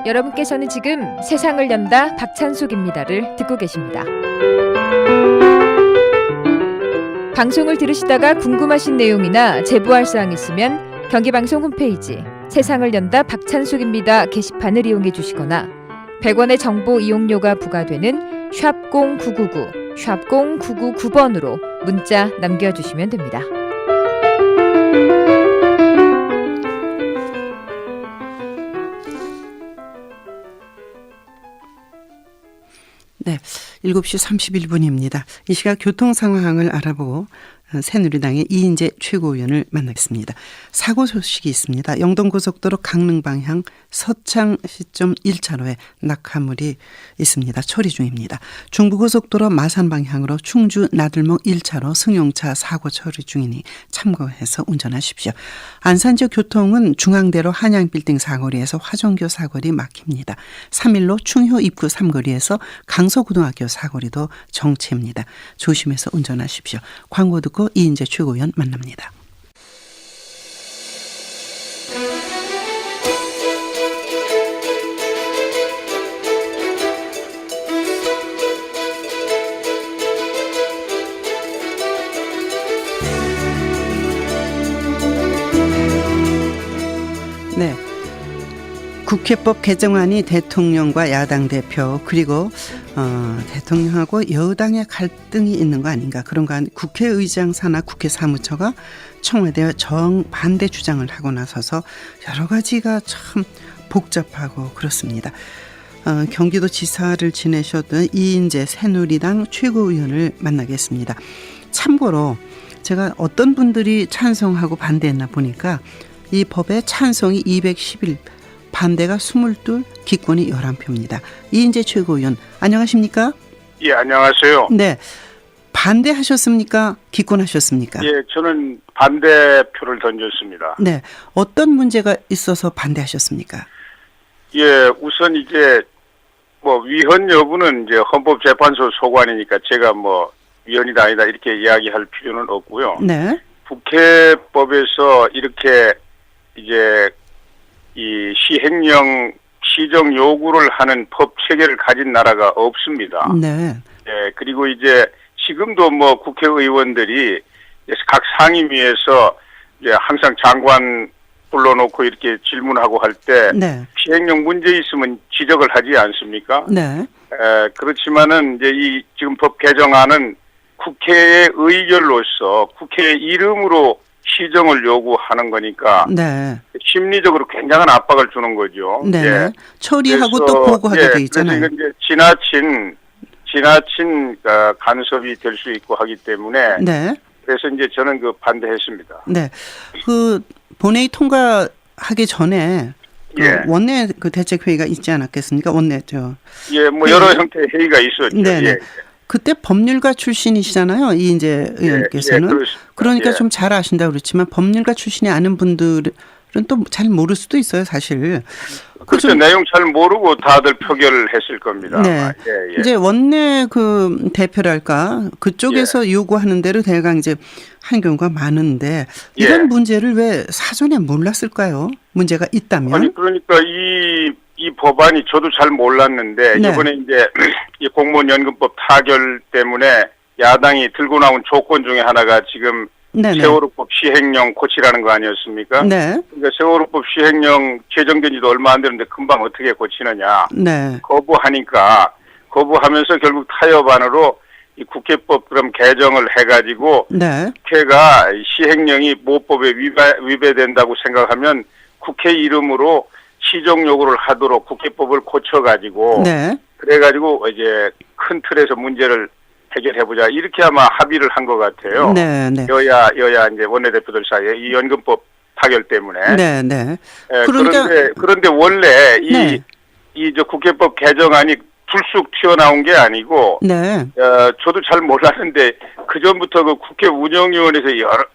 여러분께서는 지금 세상을 연다 박찬숙입니다를 듣고 계십니다. 방송을 들으시다가 궁금하신 내용이나 제보할 사항 있으면 경기방송 홈페이지 세상을 연다 박찬숙입니다 게시판을 이용해 주시거나 100원의 정보 이용료가 부과되는 샵 0999, 샵 0999번으로 문자 남겨주시면 됩니다. 네, 7시 31분입니다. 이 시각 교통 상황을 알아보고 새누리당의 이인재 최고위원을 만나겠습니다. 사고 소식이 있습니다. 영동고속도로 강릉 방향 서창 시점 1차로에 낙하물이 있습니다. 처리 중입니다. 중부고속도로 마산 방향으로 충주 나들목 1차로 승용차 사고 처리 중이니 참고해서 운전하십시오. 안산 지역 교통은 중앙대로 한양빌딩 사거리에서 화정교 사거리 막힙니다. 3일로 충효 입구 3거리에서 강서고등학교 사거리도 정체입니다. 조심해서 운전하십시오. 광고 듣고 이인재 최고위원 만납니다. 네. 국회법 개정안이 대통령과 야당 대표 그리고 대통령하고 여당의 갈등이 있는 거 아닌가 그런 거 국회의장 산하 국회 사무처가 청와대와 정반대 주장을 하고 나서서 여러 가지가 참 복잡하고 그렇습니다. 경기도 지사를 지내셨던 이인재 새누리당 최고위원을 만나겠습니다. 참고로 제가 어떤 분들이 찬성하고 반대했나 보니까 이 법에 찬성이 211, 반대가 22, 기권이 11표입니다. 이인재 최고위원 안녕하십니까? 예, 안녕하세요. 네, 반대하셨습니까? 기권하셨습니까? 예, 저는 반대표를 던졌습니다. 네, 어떤 문제가 있어서 반대하셨습니까? 예, 우선 이제 뭐 위헌 여부는 이제 헌법재판소 소관이니까 제가 뭐 위헌이다 아니다 이렇게 이야기할 필요는 없고요. 네. 국회법에서 이렇게 이제 이 시행령 시정 요구를 하는 법 체계를 가진 나라가 없습니다. 네. 예, 그리고 이제 지금도 뭐 국회의원들이 각 상임위에서 이제 항상 장관 불러놓고 이렇게 질문하고 할 때 네. 시행령 문제 있으면 지적을 하지 않습니까? 네. 그렇지만은 이제 이 지금 법 개정안은 국회의 의결로서 국회의 이름으로 시정을 요구하는 거니까 네. 심리적으로 굉장한 압박을 주는 거죠. 네. 예. 처리하고 그래서, 또 보고하게 돼 있잖아요. 그래서 이제 지나친 간섭이 될 수 있고 하기 때문에 네. 그래서 이제 저는 반대했습니다. 네. 그 본회의 통과하기 전에 그 예. 원내 그 대책회의가 있지 않았겠습니까? 원내 예, 뭐 여러 형태의 회의가 있었죠. 네네. 예. 그때 법률가 출신이시잖아요, 이인재 의원께서는. 그렇습니다. 그러니까 예. 좀 잘 아신다 그렇지만 법률가 출신이 아는 분들은 또 잘 모를 수도 있어요, 사실. 그렇죠. 내용 잘 모르고 다들 표결을 했을 겁니다. 네. 예, 예. 이제 원내 그 대표랄까 그쪽에서 요구하는 대로 대강 이제 한 경우가 많은데 이런 예. 문제를 왜 사전에 몰랐을까요? 문제가 있다면. 아니 그러니까 이 법안이 저도 잘 몰랐는데 네. 이번에 이제 이 공무원 연금법 타결 때문에 야당이 들고 나온 조건 중에 하나가 지금 네네. 세월호법 시행령 고치라는 거 아니었습니까? 네. 그러니까 세월호법 시행령 제정된 지도 얼마 안 되는데 금방 어떻게 고치느냐. 네. 거부하면서 결국 타협안으로 이 국회법 그럼 개정을 해가지고 네. 국회가 시행령이 모법에 위배된다고 생각하면 국회 이름으로 시정 요구를 하도록 국회법을 고쳐가지고 네. 그래가지고 이제 큰 틀에서 문제를 해결해보자 이렇게 아마 합의를 한 것 같아요. 네. 네. 여야 이제 원내대표들 사이에 이 연금법 타결 때문에. 네. 네. 그러니까 그런데 원래 네. 저 국회법 개정안이 불쑥 튀어나온 게 아니고. 네. 저도 잘 몰랐는데 그 전부터 그 국회 운영위원회에서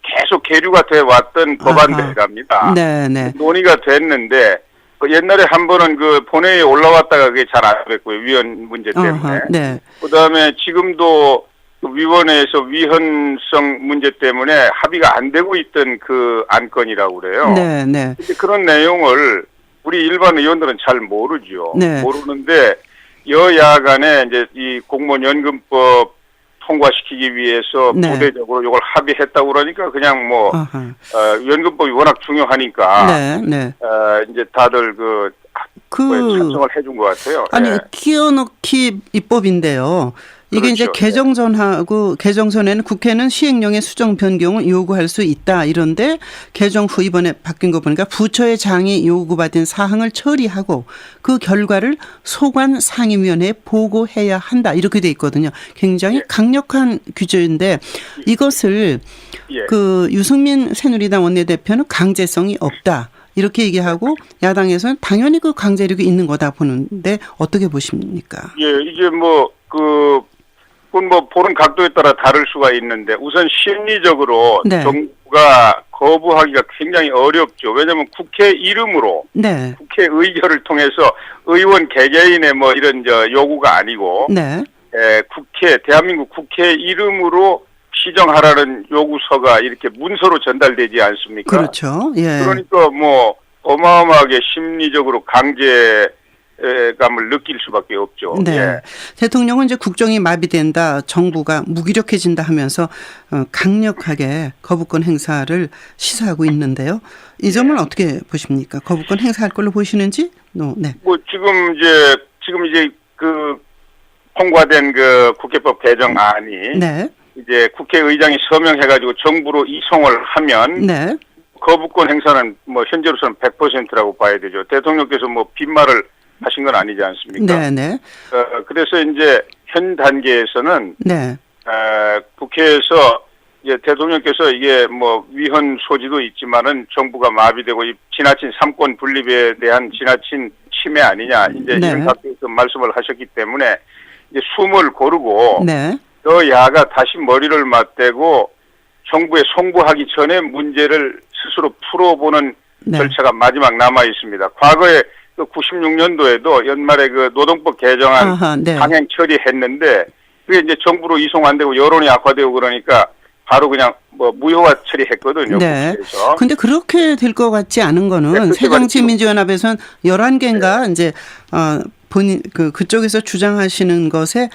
계속 계류가 돼 왔던 법안들입니다. 네. 네. 논의가 됐는데. 옛날에 한 번은 그 본회의에 올라왔다가 그게 잘 안 됐고요. 위헌 문제 때문에. 네. 그다음에 지금도 위원회에서 위헌성 문제 때문에 합의가 안 되고 있던 그 안건이라고 그래요. 네. 네. 그런 내용을 우리 일반 의원들은 잘 모르죠. 네. 모르는데 여야 간에 이제 이 공무원 연금법 통과시키기 위해서 네. 부대적으로 이걸 합의했다고 그러니까 그냥 뭐 아하. 연금법이 워낙 중요하니까 네, 네. 이제 다들 그 찬성을 해준 것 같아요. 아니, 예. 끼워넣기 입법인데요. 이게 그렇죠. 이제 개정전하고 개정전에는 국회는 시행령의 수정 변경을 요구할 수 있다 이런데 개정 후 이번에 바뀐 거 보니까 부처의 장이 요구받은 사항을 처리하고 그 결과를 소관 상임위원회에 보고해야 한다 이렇게 돼 있거든요. 굉장히 예. 강력한 규제인데 이것을 예. 그 유승민 새누리당 원내대표는 강제성이 없다. 이렇게 얘기하고 야당에서는 당연히 그 강제력이 있는 거다 보는데 어떻게 보십니까? 예, 이게 그건 뭐 보는 각도에 따라 다를 수가 있는데 우선 심리적으로 네. 정부가 거부하기가 굉장히 어렵죠. 왜냐하면 국회 이름으로 네. 국회 의결을 통해서 의원 개개인의 뭐 이런 요구가 아니고 네. 대한민국 국회 이름으로 시정하라는 요구서가 이렇게 문서로 전달되지 않습니까? 그렇죠. 예. 그러니까 뭐 어마어마하게 심리적으로 강제감을 느낄 수밖에 없죠. 네. 예. 대통령은 이제 국정이 마비된다, 정부가 무기력해진다 하면서 강력하게 거부권 행사를 시사하고 있는데요. 이 점을 어떻게 보십니까? 거부권 행사할 걸로 보시는지? 네. 뭐 지금 이제 그 통과된 그 국회법 개정안이 네. 이제 국회의장이 서명해가지고 정부로 이송을 하면 네. 거부권 행사는 뭐 현재로서는 100%라고 봐야 되죠. 대통령께서 뭐 빈말을 하신 건 아니지 않습니까? 네. 네. 그래서 이제 현 단계에서는 네. 국회에서 이제 대통령께서 이게 뭐 위헌 소지도 있지만은 정부가 마비되고 이 지나친 삼권 분립에 대한 지나친 침해 아니냐 이제 네. 이런 각도에서 말씀을 하셨기 때문에 이제 숨을 고르고 네. 여야가 다시 머리를 맞대고 정부에 송부하기 전에 문제를 스스로 풀어보는 네. 절차가 마지막 남아 있습니다. 과거에 그 96년도에도 연말에 그 노동법 개정안 아하, 네. 강행 처리했는데 그게 이제 정부로 이송 안 되고 여론이 악화되고 그러니까 바로 그냥 뭐 무효화 처리했거든요. 네. 국회에서. 근데 그렇게 될 것 같지 않은 거는 네, 새정치민주연합에서는 11개인가 이제 본인 그쪽에서 주장하시는 것에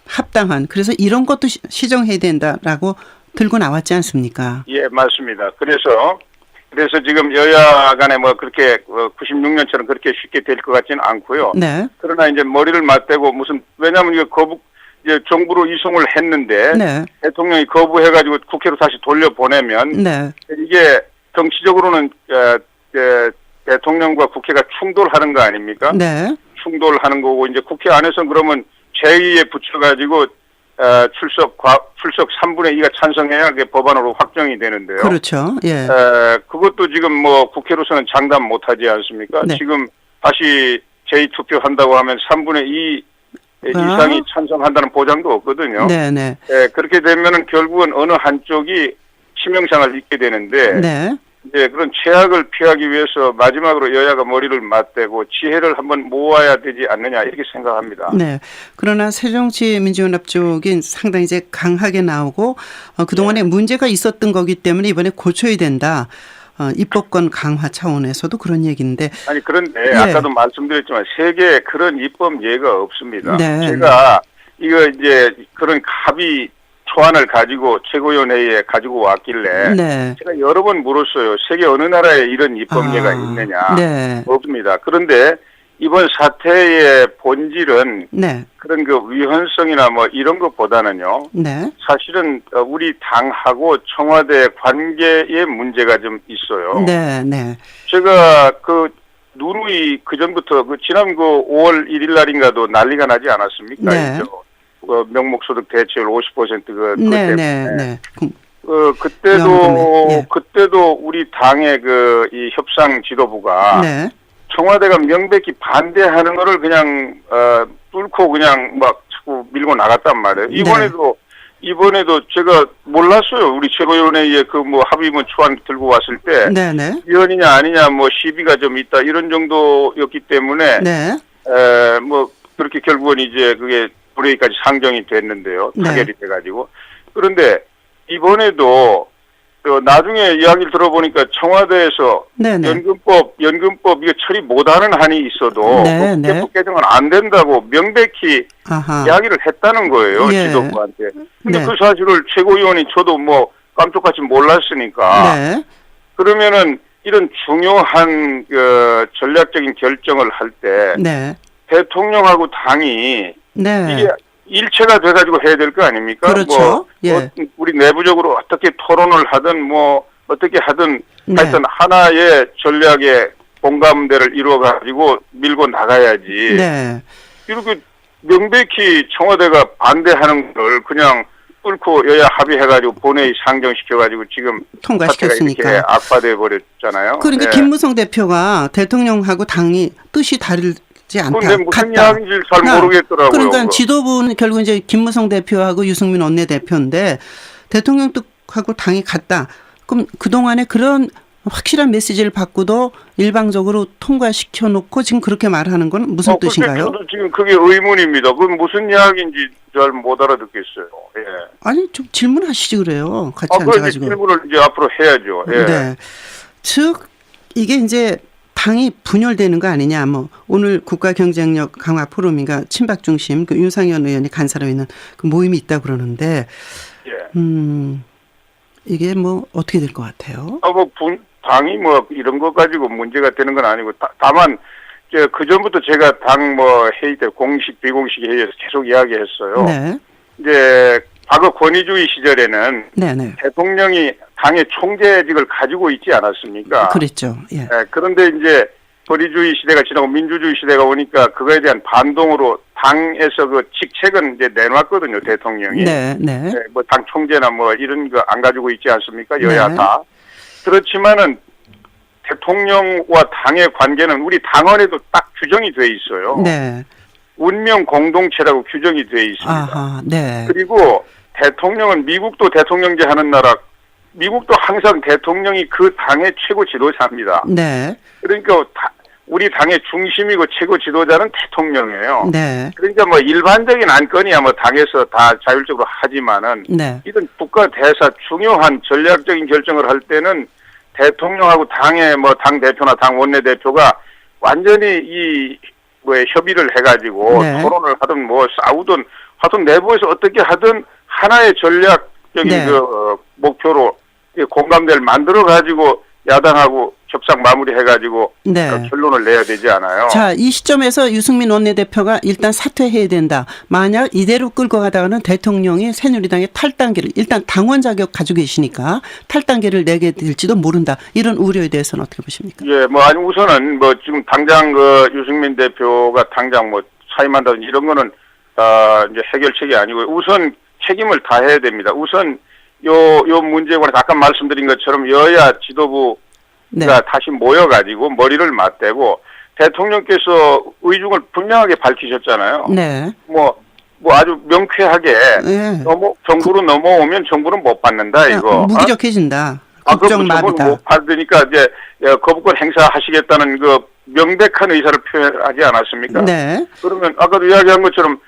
합당한 그래서 이런 것도 시정해야 된다라고 들고 나왔지 않습니까? 예, 맞습니다. 그래서 지금 여야 간에 뭐 그렇게 96년처럼 그렇게 쉽게 될 것 같지는 않고요. 네. 그러나 이제 머리를 맞대고 왜냐하면 이게 이제 정부로 이송을 했는데 네. 대통령이 거부해가지고 국회로 다시 돌려보내면 네. 이게 정치적으로는 대통령과 국회가 충돌하는 거 아닙니까? 네. 충돌하는 거고 이제 국회 안에서 그러면 제2에 붙여가지고 출석 3분의 2가 찬성해야 그게 법안으로 확정이 되는데요. 그렇죠. 예. 그것도 지금 뭐 국회로서는 장담 못하지 않습니까? 네. 지금 다시 제2투표 한다고 하면 3분의 2 이상이 찬성한다는 보장도 없거든요. 네네. 그렇게 되면은 결국은 어느 한쪽이 치명상을 입게 되는데 네. 이제 그런 최악을 피하기 위해서 마지막으로 여야가 머리를 맞대고 지혜를 한번 모아야 되지 않느냐 이렇게 생각합니다. 네. 그러나 새정치민주연합 쪽이 상당히 이제 강하게 나오고 그동안에 문제가 있었던 거기 때문에 이번에 고쳐야 된다. 입법권 강화 차원에서도 그런 얘기인데. 아니 그런데 네. 아까도 말씀드렸지만 세계에 그런 입법 예가 없습니다. 네. 제가 이거 이제 그런 합의 초안을 가지고 최고위원회에 가지고 왔길래 네. 제가 여러 번 물었어요. 세계 어느 나라에 이런 입법 예가 있느냐. 네. 없습니다. 그런데 이번 사태의 본질은 네. 그런 그 위헌성이나 뭐 이런 것보다는요. 네. 사실은 우리 당하고 청와대 관계에 문제가 좀 있어요. 네. 네. 제가 누누이 그전부터 지난 5월 1일 날인가도 난리가 나지 않았습니까? 네. 명목소득 대체율 50% 네. 네. 네. 그때도 우리 당의 이 협상 지도부가 네. 청와대가 명백히 반대하는 거를 그냥 뚫고 그냥 막 자꾸 밀고 나갔단 말이에요. 이번에도 제가 몰랐어요. 우리 최고위원회에 합의문 초안 들고 왔을 때 네네. 위헌이냐 아니냐 시비가 좀 있다 이런 정도였기 때문에 네. 그렇게 결국은 이제 그게 불회의까지 상정이 됐는데요. 타결이 돼가지고. 그런데 이번에도 나중에 이야기를 들어보니까 청와대에서 네네. 연금법 이거 처리 못하는 한이 있어도 네, 네. 국회법 개정은 안 된다고 명백히 아하. 이야기를 했다는 거예요. 예. 지도부한테. 근데 네. 그 사실을 최고위원이 저도 뭐 깜짝같이 몰랐으니까 네. 그러면은 이런 중요한 전략적인 결정을 할 때 네. 대통령하고 당이 네. 이게 일체가 돼가지고 해야 될 거 아닙니까? 그렇죠. 뭐 예. 우리 내부적으로 어떻게 토론을 하든 뭐 어떻게 하든 네. 하여튼 하나의 전략의 공감대를 이루어가지고 밀고 나가야지. 네. 이렇게 명백히 청와대가 반대하는 걸 그냥 뚫고 여야 합의해가지고 본회의 상정시켜가지고 지금 통과시켰으니까. 사태가 이렇게 악화돼 버렸잖아요. 그러니까 예. 김무성 대표가 대통령하고 당이 뜻이 다르지 않다. 근데 무슨 같다. 이야기인지 잘 나- 모르겠더라고요. 그러니까 그거. 지도부는 결국 이제 김무성 대표하고 유승민 원내대표인데 대통령 뜻하고 당이 같다. 그럼 그동안에 그런 확실한 메시지를 받고도 일방적으로 통과시켜 놓고 지금 그렇게 말하는 건 무슨 글쎄, 뜻인가요? 저도 지금 그게 의문입니다. 그건 무슨 이야기인지 잘 못 알아듣겠어요. 예. 아니 좀 질문하시지 그래요. 같이 그걸 이제 앉아가지고. 질문을 이제 앞으로 해야죠. 예. 네. 즉 이게 이제 당이 분열되는 거 아니냐. 뭐 오늘 국가 경쟁력 강화 포럼인가 친박 중심 그 윤상현 의원이 간사로 있는 그 모임이 있다 그러는데 예. 이게 뭐 어떻게 될 것 같아요? 당이 뭐 이런 거 가지고 문제가 되는 건 아니고 다만 그 전부터 제가 당 뭐 회의 때 공식 비공식 회의에서 계속 이야기했어요. 네. 이제 과거 권위주의 시절에는 네네. 대통령이 당의 총재직을 가지고 있지 않았습니까? 그랬죠. 예. 예, 그런데 이제 권위주의 시대가 지나고 민주주의 시대가 오니까 그거에 대한 반동으로 당에서 그 직책은 이제 내놨거든요, 대통령이. 네, 네. 예, 뭐 당 총재나 뭐 이런 거 안 가지고 있지 않습니까? 여야 네. 다. 그렇지만은 대통령과 당의 관계는 우리 당원에도 딱 규정이 돼 있어요. 네. 운명 공동체라고 규정이 돼 있습니다. 아하, 네. 그리고 대통령은 미국도 대통령제 하는 나라, 미국도 항상 대통령이 그 당의 최고 지도자입니다. 네. 그러니까 우리 당의 중심이고 최고 지도자는 대통령이에요. 네. 그러니까 뭐 일반적인 안건이야 뭐 당에서 다 자율적으로 하지만은 네. 이런 국가 대사 중요한 전략적인 결정을 할 때는 대통령하고 당의 뭐 당 대표나 당 원내 대표가 완전히 이 뭐 협의를 해가지고 네. 토론을 하든 뭐 싸우든 하여튼 내부에서 어떻게 하든 하나의 전략적인 네. 목표로 공감대를 만들어 가지고 야당하고 협상 마무리해가지고 네. 결론을 내야 되지 않아요. 자, 이 시점에서 유승민 원내대표가 일단 사퇴해야 된다. 만약 이대로 끌고 가다가는 대통령이 새누리당의 탈당계를 일단 당원 자격 가지고 계시니까 탈당계를 내게 될지도 모른다. 이런 우려에 대해서는 어떻게 보십니까? 예, 뭐 아니 우선은 뭐 지금 당장 그 유승민 대표가 당장 뭐 사임한다든지 이런 거는 이제 해결책이 아니고 우선 책임을 다해야 됩니다. 우선 요 문제에 관해서 아까 말씀드린 것처럼 여야 지도부 네. 가 다시 모여가지고 머리를 맞대고 대통령께서 의중을 분명하게 밝히셨잖아요. 네. 뭐 아주 명쾌하게 네. 정부로 넘어오면 정부는 못 받는다 이거. 무기력해진다. 그럼 국정 정부는 마비다. 못 받으니까 이제 거부권 행사하시겠다는 그 명백한 의사를 표현하지 않았습니까? 네. 그러면 아까도 이야기한 것처럼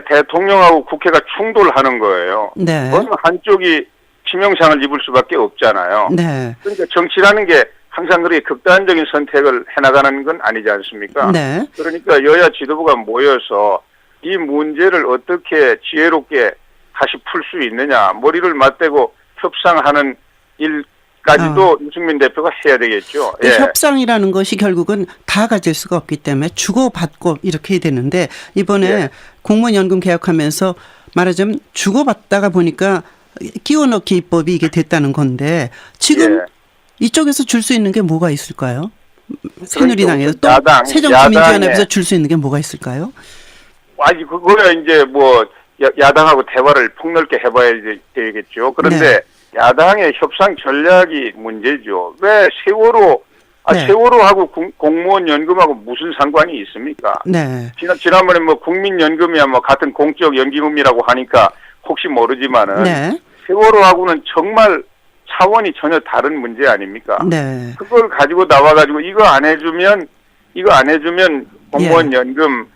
대통령하고 국회가 충돌하는 거예요. 네. 어느 한쪽이 치명상을 입을 수밖에 없잖아요. 네. 그러니까 정치라는 게 항상 그렇게 극단적인 선택을 해나가는 건 아니지 않습니까? 네. 그러니까 여야 지도부가 모여서 이 문제를 어떻게 지혜롭게 다시 풀 수 있느냐, 머리를 맞대고 협상하는 일까지도 유승민 대표가 해야 되겠죠. 그 협상이라는 것이 결국은 다 가질 수가 없기 때문에 주고받고 이렇게 해야 되는데 이번에 예. 공무원 연금 개혁하면서 말하자면 주고받다가 보니까 끼워넣기 입법이 이게 됐다는 건데 지금 예. 이쪽에서 줄 수 있는 게 뭐가 있을까요? 새누리당에서 또 야당, 새정치민주연합에서 줄 수 있는 게 뭐가 있을까요? 아니 그거야 이제 뭐 야당하고 대화를 폭넓게 해봐야 되겠죠. 그런데 네. 야당의 협상 전략이 문제죠. 왜 네. 세월호하고 공무원 연금하고 무슨 상관이 있습니까? 네. 지난번에 뭐 국민연금이야 뭐 같은 공적 연기금이라고 하니까 혹시 모르지만은 네. 세월호하고는 정말 차원이 전혀 다른 문제 아닙니까? 네. 그걸 가지고 나와가지고 이거 안 해주면 공무원 예. 연금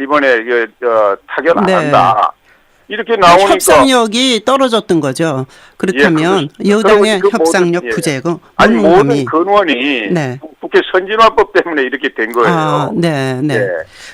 이번에 타결 안 네. 한다. 이렇게 나오니까 협상력이 떨어졌던 거죠. 그렇다면 예, 여당의 그 협상력 모든, 예. 부재고 아니 모든 원룸감이 근원이 네. 국회 선진화법 때문에 이렇게 된 거예요. 아, 네, 네. 예.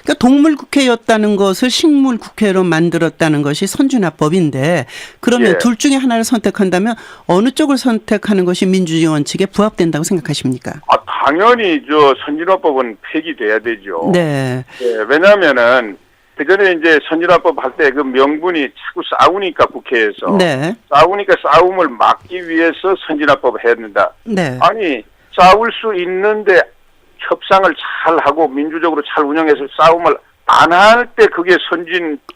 그러니까 동물국회였다는 것을 식물국회로 만들었다는 것이 선진화법인데 그러면 예. 둘 중에 하나를 선택한다면 어느 쪽을 선택하는 것이 민주주의 원칙에 부합된다고 생각하십니까? 아, 당연히 저 선진화법은 폐기돼야 되죠. 네, 예, 왜냐하면은 그 전에 이제 선진화법 할 때 그 명분이 자꾸 싸우니까 국회에서 네, 싸우니까 싸움을 막기 위해서 선진화법을 해야 된다. 네. 아니 싸울 수 있는데 협상을 잘 하고 민주적으로 잘 운영해서 싸움을 안 할 때 그게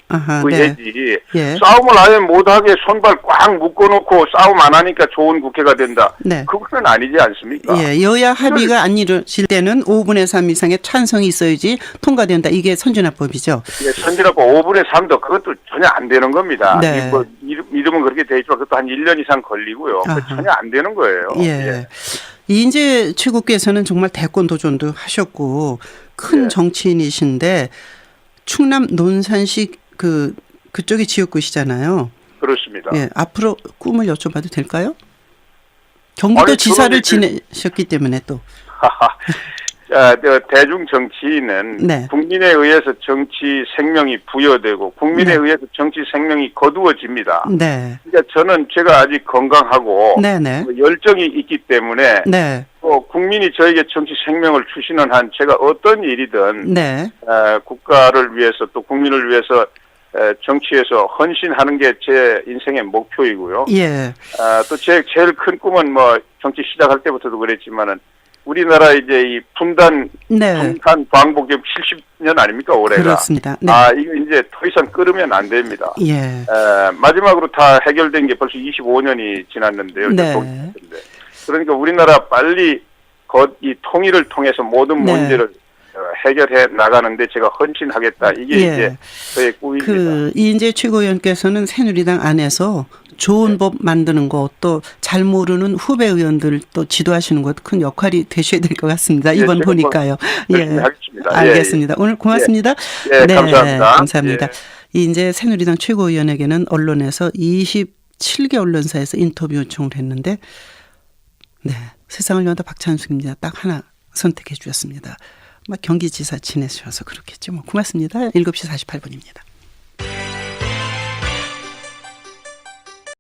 아하, 네. 선진의회지. 예. 싸움을 아예 못하게 손발 꽉 묶어놓고 싸움 안 하니까 좋은 국회가 된다. 네. 그거는 아니지 않습니까? 예, 여야 합의가 안 이루어질 때는 5분의 3 이상의 찬성이 있어야지 통과된다. 이게 선진화법이죠. 예, 선진화법 5분의 3도 그것도 전혀 안 되는 겁니다. 네. 뭐 이름은 그렇게 돼 있지만 그것도 한 1년 이상 걸리고요. 그거 아하. 전혀 안 되는 거예요. 예. 이인재 최고께서는 정말 대권 도전도 하셨고 큰 예. 정치인이신데 충남 논산시 그쪽이 지역구시잖아요. 그렇습니다. 예. 앞으로 꿈을 여쭤봐도 될까요? 경기도 아니, 지사를 저는 지내셨기 때문에 또. 자, 대중 정치인은 네. 국민에 의해서 정치 생명이 부여되고 국민에 네. 의해서 정치 생명이 거두어집니다. 네. 그러니까 저는 제가 아직 건강하고 네네. 열정이 있기 때문에 네. 또 국민이 저에게 정치 생명을 주시는 한 제가 어떤 일이든 네. 국가를 위해서 또 국민을 위해서 정치에서 헌신하는 게 제 인생의 목표이고요. 예. 또 제일 큰 꿈은 뭐 정치 시작할 때부터도 그랬지만은 우리나라 이제 이 분단 네. 광복 지금 70년 아닙니까 올해가? 그렇습니다. 네. 이거 이제 더 이상 끌으면 안 됩니다. 예. 마지막으로 다 해결된 게 벌써 25년이 지났는데요. 네. 그러니까 우리나라 빨리 이 통일을 통해서 모든 네. 문제를 해결해 나가는데 제가 헌신하겠다. 이게 예. 이제 저의 꿈입니다. 이인재 최고위원께서는 새누리당 안에서 좋은 네. 법 만드는 것 또 잘 모르는 후배 의원들 또 지도하시는 것 큰 역할이 되셔야 될 것 같습니다. 이번 제가 보니까요. 열심히 하겠습니다. 알겠습니다. 오늘 고맙습니다. 예, 네, 감사합니다. 감사합니다. 예. 이인재 새누리당 최고위원에게는 언론에서 27개 언론사에서 인터뷰 요청을 했는데 네, 세상을 연다 박찬숙입니다. 딱 하나 선택해 주셨습니다. 경기지사 지내셔서 그렇겠죠. 고맙습니다. 7시 48분입니다.